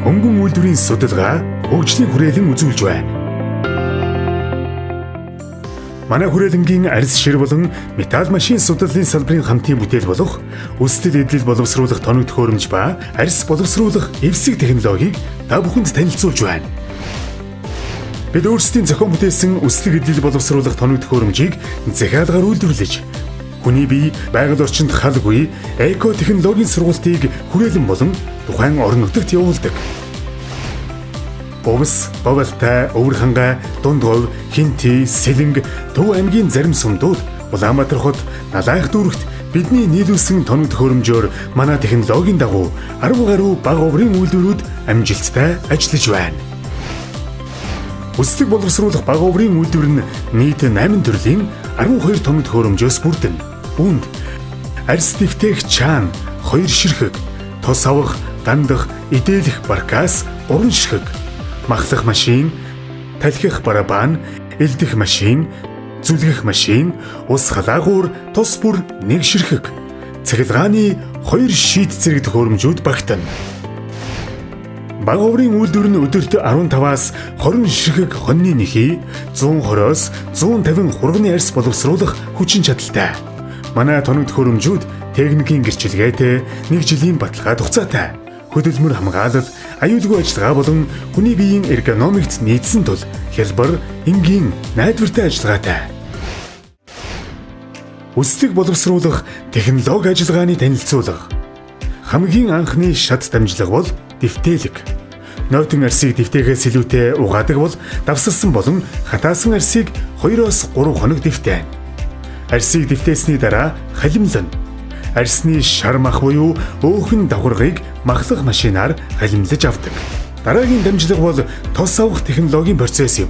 хөнгөн үйлдвэрийн судалгаа хөгжлийн хүрээлэн үзүүлж байна. Манай хүрээлэнгийн арьс шир болон металл машин судлалын салбарын хамтын бүтээл болох өсөлт эдлэл боловсруулах тоног төхөөрөмж ба арьс боловсруулах эвсэг технологиг та бүхэнд танилцуулж байна. Бид өөрсдийн зохион бүтээсэн өсөлт эдлэл боловсруулах тоног төхөөрөмжийг захиалгаар үйлдвэрлэж, хүний бие байгаль орчинд халгүй эко технологийн сургалтыг хүрээлэн болон тухайн орон нутагт явуулдаг. Бовс, Бовалтай, Өвөр хангай, Дундгов, Хинти, Сэлэнг, Төв аймгийн зарим сумдууд Улаанбаатар хот, Налайх дүүрэгт бидний нийлүүлсэн тоног төхөөрөмжөөр манай технологийн дагуу 10 гаруй бага оврын үйлдвэрүүд амжилттай ажиллаж байна. Өсөлт боловсруулах бага оврын үйлдвэр нь нийт 8 төрлийн 12 тоног төхөөрөмжөөс бүрдэнэ. Үүнд арьс дэвтээх чаан, 2 ширхэг, тос авах, гандах, идээлэх баркас, 3 ширхэг, махлах машин, талхих барабан, элдэх машин, зүлгэх машин, ус халаагуур, тус бүр 1 ширхэг, цахилгааны 2 шийд зэрэг төхөөрөмжүүд багтана. Бага оврын үйлдвэр нь өдөрт 15-аас 20 ширхэг хоньны нэхий, 120-оос 150 хурганы арьс боловсруулах хүчин чадалтай. Манай тоног төхөөрөмжүүд техникийн гэрчилгээтэй, 1 жилийн баталгаа хугацаатай, хөдөлмөр хамгаалал, аюулгүй ажиллагаа болон хүний биеийн эргономикт нийцсэн тул хялбар, энгийн, найдвартай ажиллагаатай. Өсөлтийг боловсруулах технологи ажиллагааны танилцуулга. Хамгийн анхны шат дамжлага бол дэвтээлэг. Нойтон арьсыг дэвтээхээс илүүтэй угаадаг бол давсалсан болон хатаасан арьсыг 2-оос 3 хоног дэвтээн. Арьсыг дэвтээсний дараа халимлана. Арьсны шар мах буюу өөхөн давхаргыг махлах машинаар халимлаж авдаг. Дараагийн дамжлага бол тос авах технологийн процесс юм.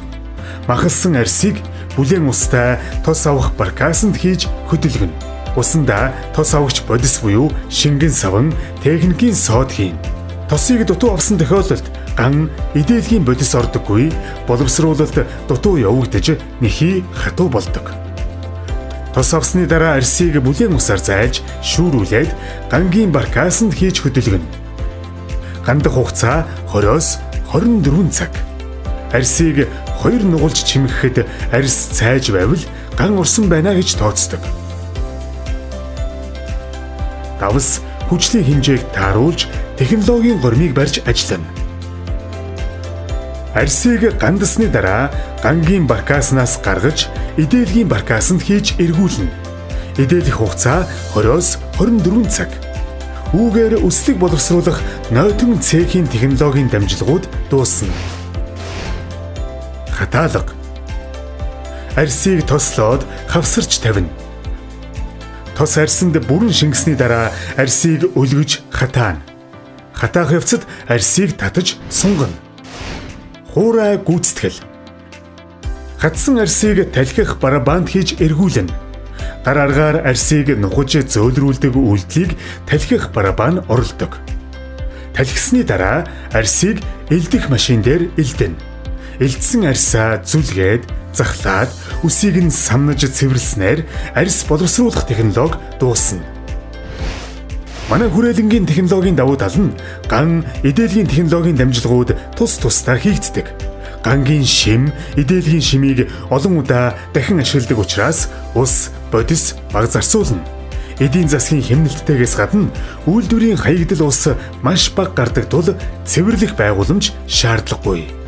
Махалсан арьсыг бүлээн устай тос авах баркасанд хийж хөдөлгөнө. Усандаа тос авахч бодис буюу шингэн саван техникийн сод хийн. Тосыг дутуу авсан тохиолдолд ган идээлгийн бодис ордоггүй, боловсруулалт дутуу явагдаж нэхий хатуу болдог. Тос авсны дараа арьсыг бүлээн усаар зайлж, шүүрүүлээд гангийн баркасанд хийж хөдөлгөнө. Гандах хугацаа 20-оос 24 цаг. Арьсыг 2 нугалж чимгэхэд арьс цайж байвал ган орсон байна гэж тооцдог. Давс хүчлийн хэмжээг тааруулж, технологийн гормыг барьж ажиллана. Арьсыг гандсны дараа гангийн баркаснаас гаргаж, идээлгийн баркасанд хийж эргүүлнэ. Идээлэх хугацаа 20-оос 24 цаг. Үүгээр өсөлтийг боловсруулах нойтон цехийн технологийн дамжлагууд дуусна. Хатаалга. Арьсыг тослоод хавсарч тавина. Тос арьсанд бүрэн шингэсний дараа арьсыг өлгөж хатаана. Хатаах явцад арьсыг татаж сунгана. Хуурай гүйцэтгэл. Хатсан арьсыг талхих барабанд хийж эргүүлнэ. Гар аргаар арьсыг нухаж зөөлрүүлдэг үйлдэлийг талхих барабан оролдог. Талхисны дараа арьсыг элдэх машин дээр элдэнэ. Элдсэн арьсаа зүлгээд, захлаад, үсийг нь самнаж цэвэрлснээр арьс боловсруулах технологи дуусна. Манай хүрээлэнгийн технологийн давуу тал нь ган, идээлгийн технологийн дамжлагууд тус тусдаа хийгддэг. Гангийн шим, идээлгийн шимийг олон удаа дахин ашигладаг учраас ус, бодис баг зарцуулна. Эдийн засгийн хэмнэлттэйгээс гадна үйлдвэрийн хаягдал ус маш бага гардаг тул цэвэрлэх байгууламж шаардлагагүй.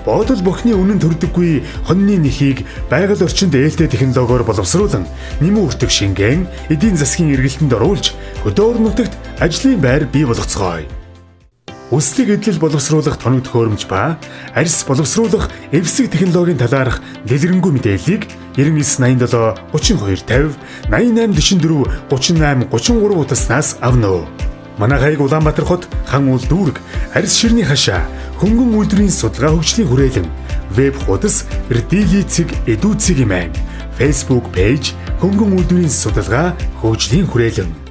Бодол бохны үнэн төрдөггүй хоньны нэхийг байгаль орчинд ээлтэй технологиор боловсруулан нэмэн үртэг шингэн эдийн засгийн эргэлтэнд оруулж хөдөө орон нутагт ажлын байр бий болгоцгооё. Өсөлтийг эдлэл боловсруулах тоног төхөөрөмж ба арьс боловсруулах эвсэг технологийн талаарх дэлгэрэнгүй мэдээллийг 9987 3250 8844 38 33 утаснаас авна. Манай хаяг Улаанбаатар хот, Хан уул дүүрэг, арьс ширний хашаа, хөнгөн үйлдвэрийн судалгаа хөгжлийн хүрээлэн, веб хуудас rdili.edu.cg-ийн Facebook пэйж, хөнгөн үйлдвэрийн судалгаа хөгжлийн хүрээлэн.